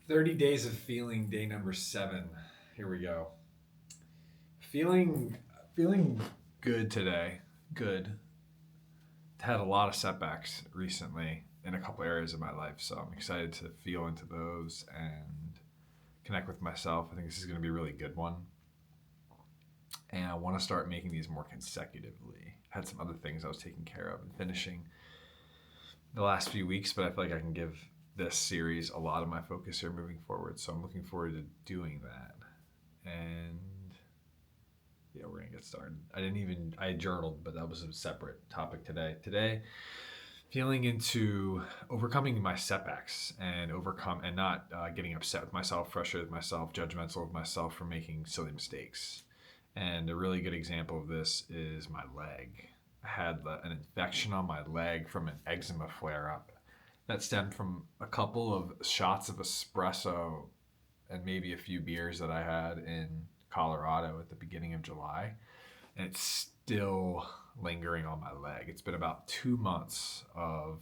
30 days of feeling, day number 7. Here we go. Feeling good today. Good. Had a lot of setbacks recently in a couple areas of my life, so I'm excited to feel into those and connect with myself. I think this is going to be a really good one. And I want to start making these more consecutively. Had some other things I was taking care of and finishing the last few weeks, but I feel like I can give this series a lot of my focus here moving forward. So I'm looking forward to doing that. And yeah, we're gonna get started. I journaled, but that was a separate topic today. Today, feeling into overcoming my setbacks and not getting upset with myself, frustrated with myself, judgmental of myself for making silly mistakes. And a really good example of this is my leg. I had an infection on my leg from an eczema flare up that stemmed from a couple of shots of espresso and maybe a few beers that I had in Colorado at the beginning of July. And it's still lingering on my leg. It's been about 2 months of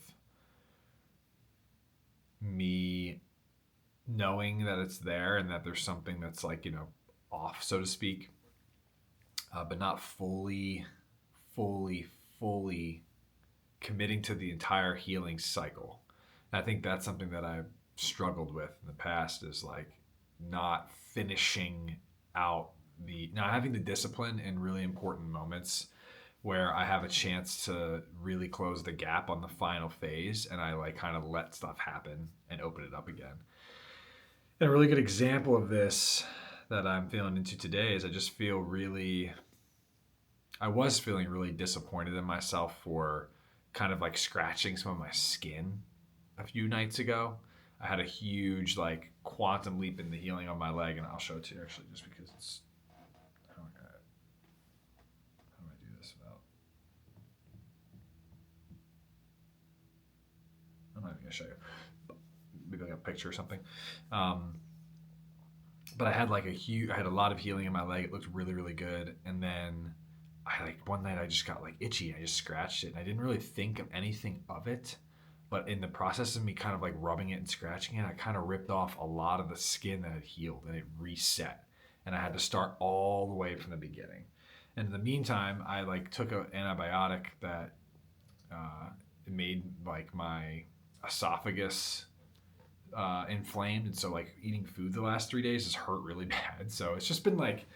me knowing that it's there and that there's something that's off, so to speak, but not fully, fully committing to the entire healing cycle. And I think that's something that I've struggled with in the past is like not finishing out not having the discipline in really important moments where I have a chance to really close the gap on the final phase and I like kind of let stuff happen and open it up again. And a really good example of this that I'm feeling into today is I was feeling really disappointed in myself for kind of like scratching some of my skin a few nights ago. I had a huge like quantum leap in the healing on my leg, and I'll show it to you actually just because it's how do I do this without I'm not even gonna show you. Maybe like a picture or something. Um, but I had a lot of healing in my leg. It looked really, really good. And then one night I just got like itchy. I just scratched it. And I didn't really think of anything of it. But in the process of me kind of like rubbing it and scratching it, I kind of ripped off a lot of the skin that had healed and it reset. And I had to start all the way from the beginning. And in the meantime, I like took an antibiotic that made like my esophagus inflamed, and so like eating food the last 3 days has hurt really bad. So it's just been like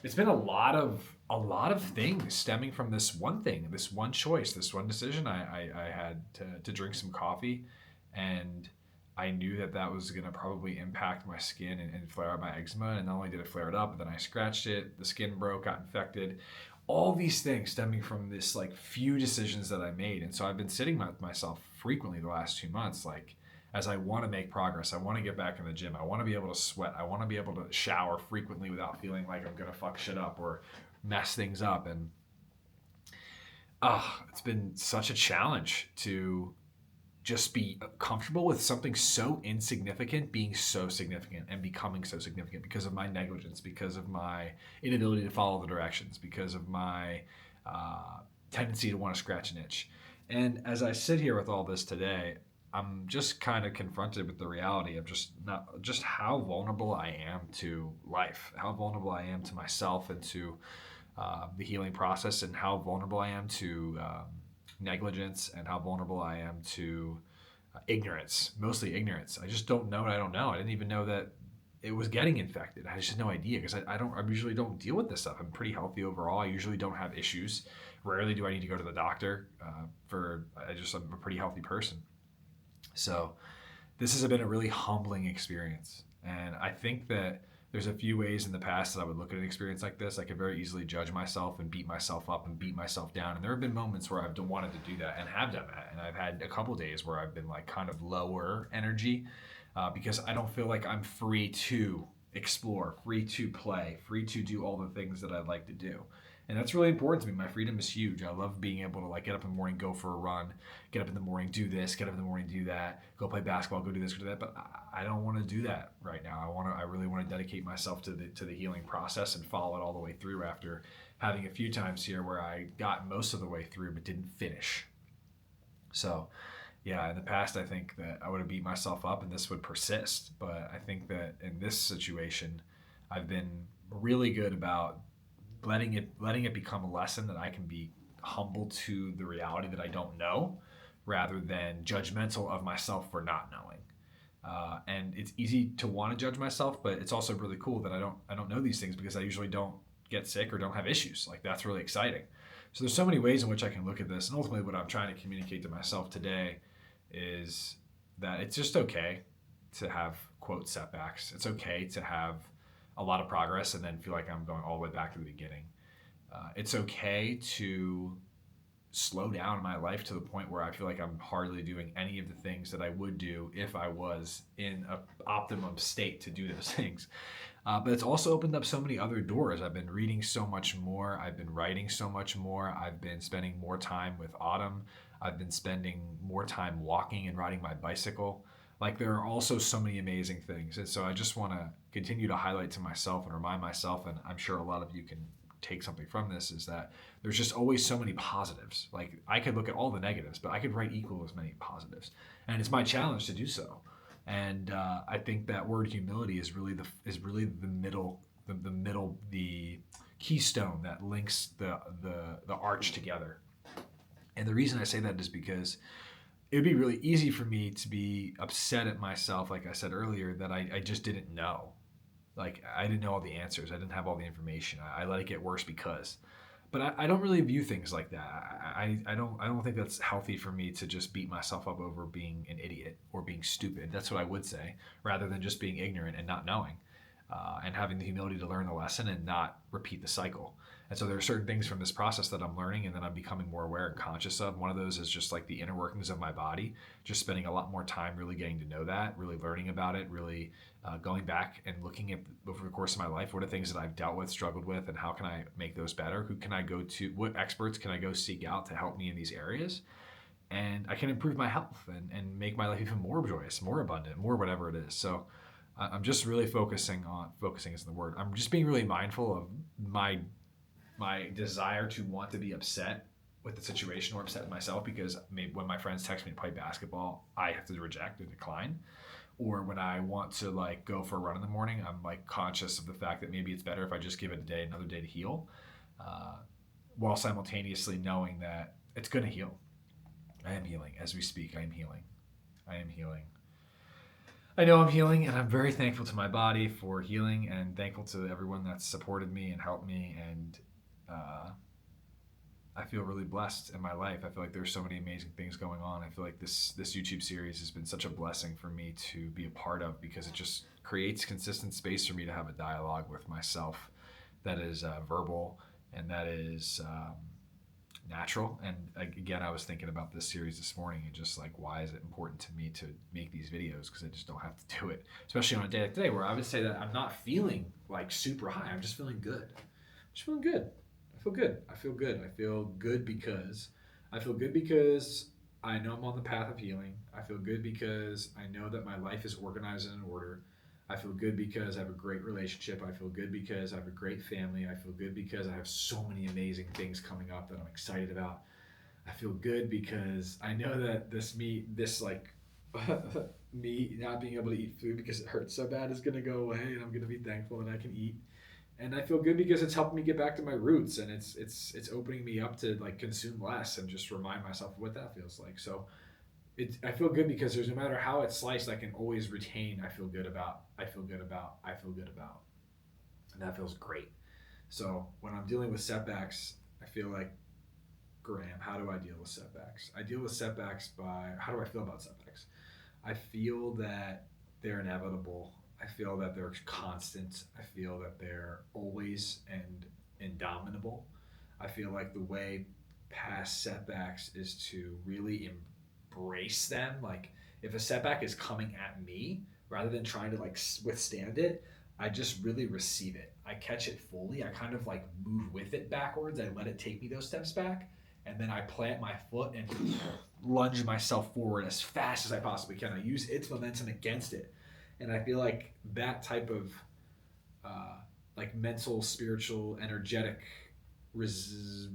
it's been a lot of things stemming from this one thing, this one choice, this one decision. I had to drink some coffee, and I knew that that was going to probably impact my skin and flare out my eczema. And not only did it flare it up, but then I scratched it, the skin broke, got infected. All these things stemming from this like few decisions that I made. And so I've been sitting with myself frequently the last 2 months, like as I want to make progress. I want to get back in the gym. I want to be able to sweat. I want to be able to shower frequently without feeling like I'm going to fuck shit up or mess things up. And it's been such a challenge to just be comfortable with something so insignificant being so significant and becoming so significant because of my negligence, because of my inability to follow the directions, because of my tendency to want to scratch an itch. And as I sit here with all this today, I'm just kind of confronted with the reality of just how vulnerable I am to life, how vulnerable I am to myself and to the healing process, and how vulnerable I am to negligence, and how vulnerable I am to ignorance, mostly ignorance. I just don't know what I don't know. I didn't even know that it was getting infected. I just had no idea because I usually don't deal with this stuff. I'm pretty healthy overall. I usually don't have issues. Rarely do I need to go to the doctor I'm a pretty healthy person. So this has been a really humbling experience. And I think that there's a few ways in the past that I would look at an experience like this. I could very easily judge myself and beat myself up and beat myself down. And there have been moments where I've wanted to do that and have done that. And I've had a couple days where I've been like kind of lower energy because I don't feel like I'm free to explore, free to play, free to do all the things that I'd like to do. And that's really important to me. My freedom is huge. I love being able to like get up in the morning, go for a run, get up in the morning, do this, get up in the morning, do that, go play basketball, go do this, go do that. But I don't want to do that right now. I really want to dedicate myself to the healing process and follow it all the way through after having a few times here where I got most of the way through but didn't finish. So Yeah, in the past, I think that I would have beat myself up and this would persist. But I think that in this situation, I've been really good about letting it become a lesson that I can be humble to the reality that I don't know, rather than judgmental of myself for not knowing. And it's easy to want to judge myself, but it's also really cool that I don't know these things because I usually don't get sick or don't have issues. Like that's really exciting. So there's so many ways in which I can look at this, and ultimately, what I'm trying to communicate to myself today is that it's just okay to have quote setbacks. It's okay to have a lot of progress and then feel like I'm going all the way back to the beginning. It's okay to slow down in my life to the point where I feel like I'm hardly doing any of the things that I would do if I was in an optimum state to do those things. But it's also opened up so many other doors. I've been reading so much more. I've been writing so much more. I've been spending more time with Autumn. I've been spending more time walking and riding my bicycle. Like there are also so many amazing things. And so I just want to continue to highlight to myself and remind myself, and I'm sure a lot of you can take something from this, is that there's just always so many positives. Like I could look at all the negatives, but I could write equal as many positives. And it's my challenge to do so. And I think that word humility is really the middle, the keystone that links the arch together. And the reason I say that is because it would be really easy for me to be upset at myself, like I said earlier, that I just didn't know. Like I didn't know all the answers. I didn't have all the information. I let it get worse because. But I don't really view things like that. I don't think that's healthy for me to just beat myself up over being an idiot or being stupid. That's what I would say, rather than just being ignorant and not knowing, and having the humility to learn the lesson and not repeat the cycle. And so there are certain things from this process that I'm learning and that I'm becoming more aware and conscious of. One of those is just like the inner workings of my body, just spending a lot more time really getting to know that, really learning about it, really going back and looking at over the course of my life, what are things that I've dealt with, struggled with, and how can I make those better? Who can I go to? What experts can I go seek out to help me in these areas? And I can improve my health and make my life even more joyous, more abundant, more whatever it is. So I'm just really focusing is the word. I'm just being really mindful of my desire to want to be upset with the situation or upset with myself because maybe when my friends text me to play basketball, I have to reject and decline. Or when I want to like go for a run in the morning, I'm like conscious of the fact that maybe it's better if I just give it another day to heal, uh, while simultaneously knowing that it's going to heal. I am healing as we speak. I am healing. I am healing. I know I'm healing, and I'm very thankful to my body for healing, and thankful to everyone that's supported me and helped me. And uh, I feel really blessed in my life. I feel like there's so many amazing things going on. I feel like this YouTube series has been such a blessing for me to be a part of because it just creates consistent space for me to have a dialogue with myself that is verbal and that is natural. And again, I was thinking about this series this morning and just like, why is it important to me to make these videos? Because I just don't have to do it, especially on a day like today where I would say that I'm not feeling like super high. I'm just feeling good. I'm just feeling good. I feel good. I feel good. I feel good because I know I'm on the path of healing. I feel good because I know that my life is organized and in order. I feel good because I have a great relationship. I feel good because I have a great family. I feel good because I have so many amazing things coming up that I'm excited about. I feel good because I know that this like me not being able to eat food because it hurts so bad is gonna go away, and I'm gonna be thankful that I can eat. And I feel good because it's helping me get back to my roots, and it's opening me up to like consume less and just remind myself of what that feels like. So I feel good because there's no matter how it's sliced, I can always retain. I feel good about. I feel good about. I feel good about, and that feels great. So when I'm dealing with setbacks, I feel like, Graham, how do I deal with setbacks? I deal with setbacks by how do I feel about setbacks? I feel that they're inevitable. I feel that they're constant. I feel that they're always and indomitable. I feel like the way past setbacks is to really embrace them. Like if a setback is coming at me, rather than trying to like withstand it, I just really receive it. I catch it fully. I kind of like move with it backwards. I let it take me those steps back. And then I plant my foot and lunge myself forward as fast as I possibly can. I use its momentum against it. And I feel like that type of uh, like mental, spiritual, energetic res-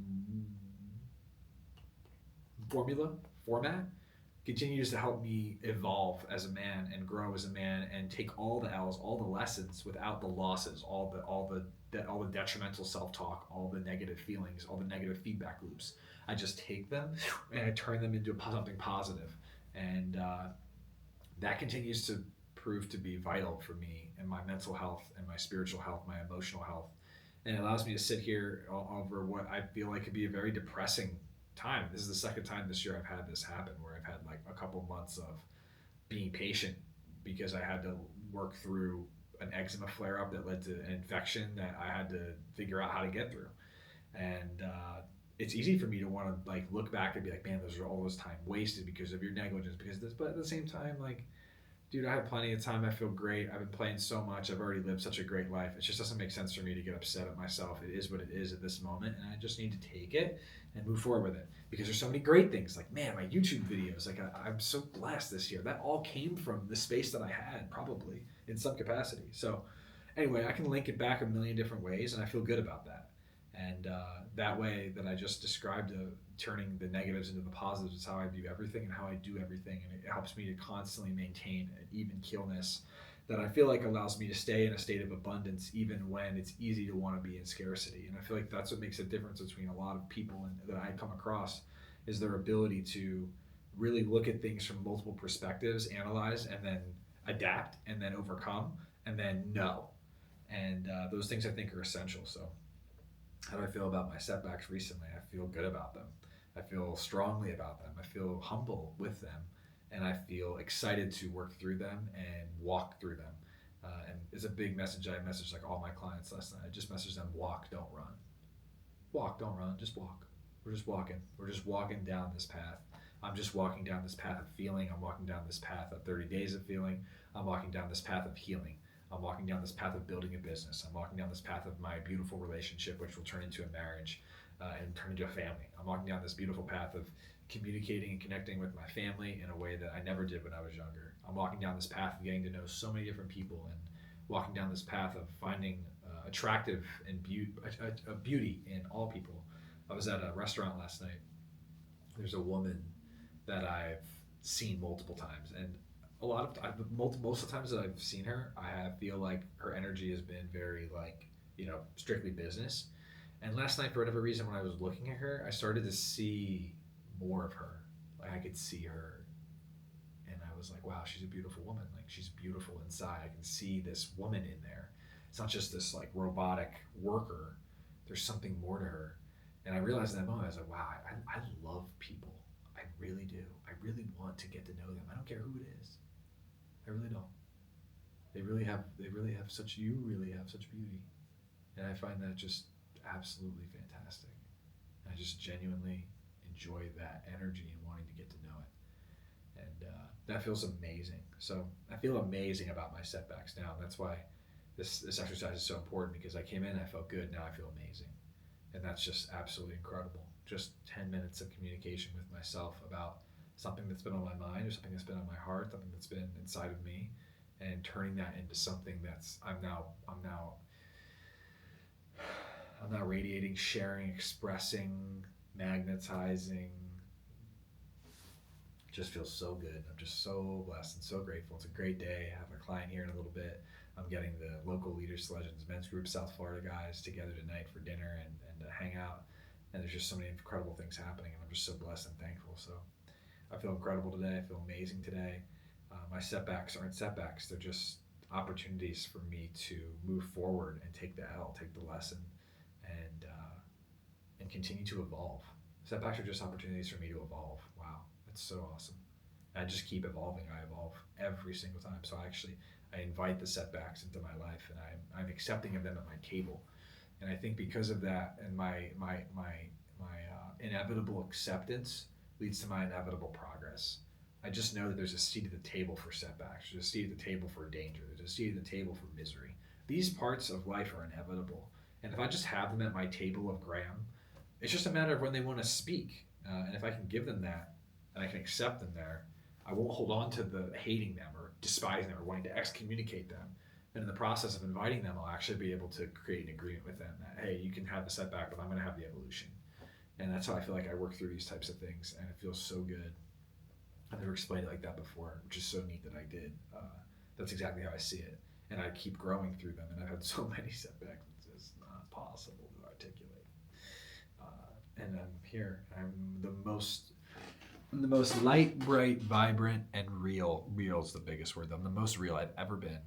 formula, format continues to help me evolve as a man and grow as a man and take all the L's, all the lessons without the losses, all the detrimental self-talk, all the negative feelings, all the negative feedback loops. I just take them and I turn them into something positive, and that continues to prove to be vital for me and my mental health and my spiritual health, my emotional health, and it allows me to sit here over what I feel like could be a very depressing time. This is the second time this year I've had this happen, where I've had like a couple months of being patient because I had to work through an eczema flare up that led to an infection that I had to figure out how to get through. And it's easy for me to want to like look back and be like, man, those are all those time wasted because of your negligence, because of this. But at the same time, like, dude, I have plenty of time. I feel great. I've been playing so much. I've already lived such a great life. It just doesn't make sense for me to get upset at myself. It is what it is at this moment, and I just need to take it and move forward with it, because there's so many great things. Like, man, my YouTube videos, like I'm so blessed this year. That all came from the space that I had, probably in some capacity. So anyway, I can link it back a million different ways, and I feel good about that. And that way that I just described, turning the negatives into the positives, is how I view everything and how I do everything. And it helps me to constantly maintain an even keelness that I feel like allows me to stay in a state of abundance even when it's easy to want to be in scarcity. And I feel like that's what makes a difference between a lot of people that I come across, is their ability to really look at things from multiple perspectives, analyze, and then adapt, and then overcome, and then know. And those things I think are essential. So how do I feel about my setbacks recently? I feel good about them. I feel strongly about them. I feel humble with them. And I feel excited to work through them and walk through them. And it's a big message. I messaged like all my clients last night. I just messaged them: walk, don't run. Walk, don't run, just walk. We're just walking. We're just walking down this path. I'm just walking down this path of feeling. I'm walking down this path of 30 days of feeling. I'm walking down this path of healing. I'm walking down this path of building a business. I'm walking down this path of my beautiful relationship, which will turn into a marriage and turn into a family. I'm walking down this beautiful path of communicating and connecting with my family in a way that I never did when I was younger. I'm walking down this path of getting to know so many different people, and walking down this path of finding attractive and beauty in all people. I was at a restaurant last night. There's a woman that I've seen multiple times, and most of the times that I've seen her, I feel like her energy has been very like, strictly business. And last night, for whatever reason, when I was looking at her, I started to see more of her. Like, I could see her, and I was like, wow, she's a beautiful woman. Like, she's beautiful inside. I can see this woman in there. It's not just this like robotic worker. There's something more to her. And I realized in that moment, I was like, wow, I love people. I really do. I really want to get to know them. I don't care who it is. I really don't. They really have such beauty. And I find that just absolutely fantastic. I just genuinely enjoy that energy and wanting to get to know it. And that feels amazing. So I feel amazing about my setbacks now. That's why this exercise is so important, because I came in, I felt good, now I feel amazing. And that's just absolutely incredible. Just 10 minutes of communication with myself about something that's been on my mind, or something that's been on my heart, something that's been inside of me, and turning that into something that's I'm now radiating, sharing, expressing, magnetizing. It just feels so good. I'm just so blessed and so grateful. It's a great day. I have a client here in a little bit. I'm getting the local Leaders to Legends men's group, South Florida guys, together tonight for dinner and hang out. And there's just so many incredible things happening, and I'm just so blessed and thankful. So I feel incredible today. I feel amazing today. My setbacks aren't setbacks. They're just opportunities for me to move forward and take the L, take the lesson, and continue to evolve. Setbacks are just opportunities for me to evolve. Wow, that's so awesome. I just keep evolving. I evolve every single time. So I invite the setbacks into my life, and I'm accepting of them at my table. And I think because of that, and my inevitable acceptance leads to my inevitable progress. I just know that there's a seat at the table for setbacks. There's a seat at the table for danger. There's a seat at the table for misery. These parts of life are inevitable. And if I just have them at my table of Graham, it's just a matter of when they want to speak. And if I can give them that, and I can accept them there, I won't hold on to the hating them or despising them or wanting to excommunicate them. And in the process of inviting them, I'll actually be able to create an agreement with them that, hey, you can have the setback, but I'm going to have the evolution. And that's how I feel like I work through these types of things, and it feels so good. I never explained it like that before, which is so neat that I did. That's exactly how I see it. And I keep growing through them. And I've had so many setbacks, it's not possible to articulate. And I'm here. I'm the most light, bright, vibrant, and real. Real is the biggest word. I'm the most real I've ever been.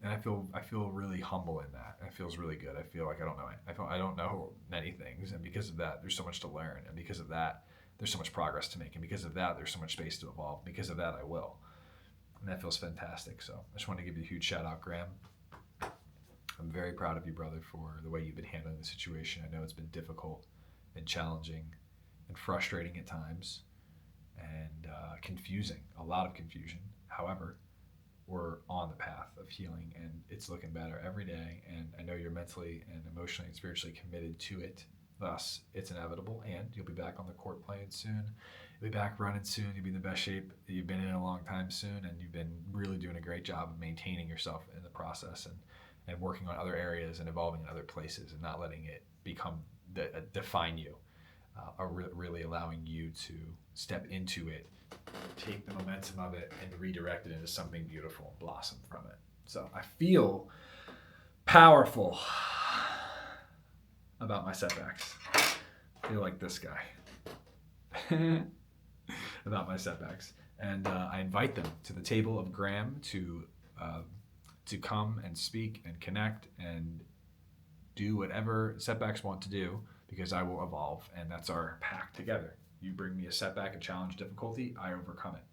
And I feel really humble in that. It feels really good. I feel like I don't know it. I don't know many things, and because of that, there's so much to learn, and because of that, there's so much progress to make, and because of that, there's so much space to evolve. Because of that, I will, and that feels fantastic. So I just want to give you a huge shout out, Graham. I'm very proud of you, brother, for the way you've been handling the situation. I know it's been difficult and challenging and frustrating at times, and confusing. A lot of confusion. However, we're on the path of healing, and it's looking better every day, and I know you're mentally and emotionally and spiritually committed to it. Thus, it's inevitable, and you'll be back on the court playing soon. You'll be back running soon. You'll be in the best shape that you've been in a long time soon, and you've been really doing a great job of maintaining yourself in the process, and working on other areas and evolving in other places, and not letting it become define you, or really allowing you to step into it, take the momentum of it, and redirect it into something beautiful and blossom from it. So I feel powerful about my setbacks. I feel like this guy about my setbacks. And I invite them to the table of Graham to come and speak and connect and do whatever setbacks want to do, because I will evolve, and that's our pact together. You bring me a setback, a challenge, difficulty, I overcome it.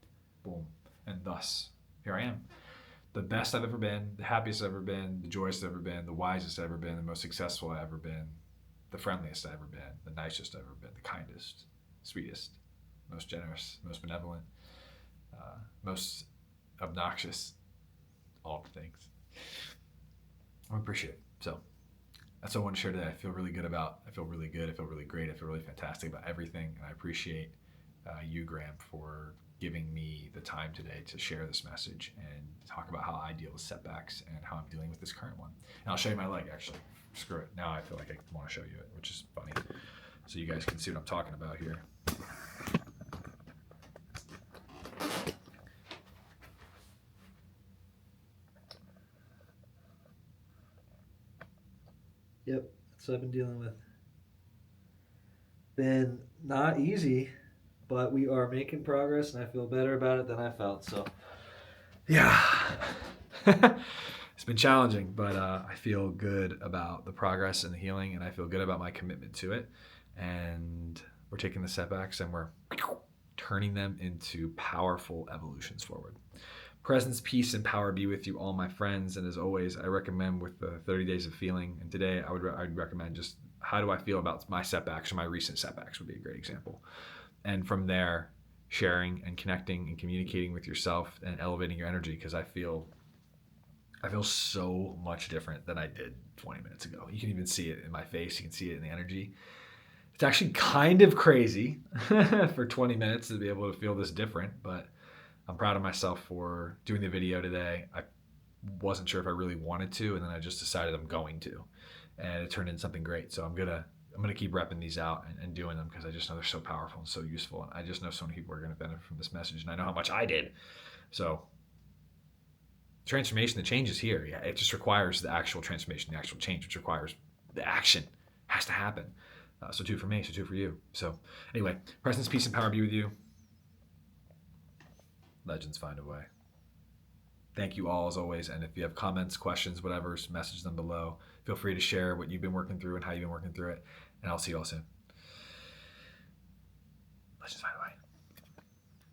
Boom. And thus, here I am. The best I've ever been, the happiest I've ever been, the joyous I've ever been, the wisest I've ever been, the most successful I've ever been, the friendliest I've ever been, the nicest I've ever been, the kindest, sweetest, most generous, most benevolent, most obnoxious, all the things. I appreciate it. So that's what I want to share today. I feel really good. I feel really great. I feel really fantastic about everything. And I appreciate you, Graham, for giving me the time today to share this message and talk about how I deal with setbacks and how I'm dealing with this current one. And I'll show you my leg, actually. Screw it. Now I feel like I want to show you it, which is funny. So you guys can see what I'm talking about here. Yep, that's what I've been dealing with. Been not easy, but we are making progress, and I feel better about it than I felt. So, yeah. It's been challenging, but I feel good about the progress and the healing, and I feel good about my commitment to it. And we're taking the setbacks and we're turning them into powerful evolutions forward. Presence, peace, and power be with you, all my friends. And as always, I recommend with the 30 days of feeling. And today I'd recommend just how do I feel about my setbacks, or my recent setbacks would be a great example. And from there, sharing and connecting and communicating with yourself and elevating your energy, because I feel so much different than I did 20 minutes ago. You can even see it in my face. You can see it in the energy. It's actually kind of crazy for 20 minutes to be able to feel this different, but I'm proud of myself for doing the video today. I wasn't sure if I really wanted to, and then I just decided I'm going to, and it turned into something great. So I'm gonna keep repping these out and doing them, because I just know they're so powerful and so useful, and I just know so many people are gonna benefit from this message, and I know how much I did. So transformation, the change is here. Yeah, it just requires the actual transformation, the actual change, which requires the action has to happen. So too for me, so too for you. So anyway, presence, peace, and power be with you. Legends find a way. Thank you all as always. And if you have comments, questions, whatever, message them below. Feel free to share what you've been working through and how you've been working through it. And I'll see you all soon.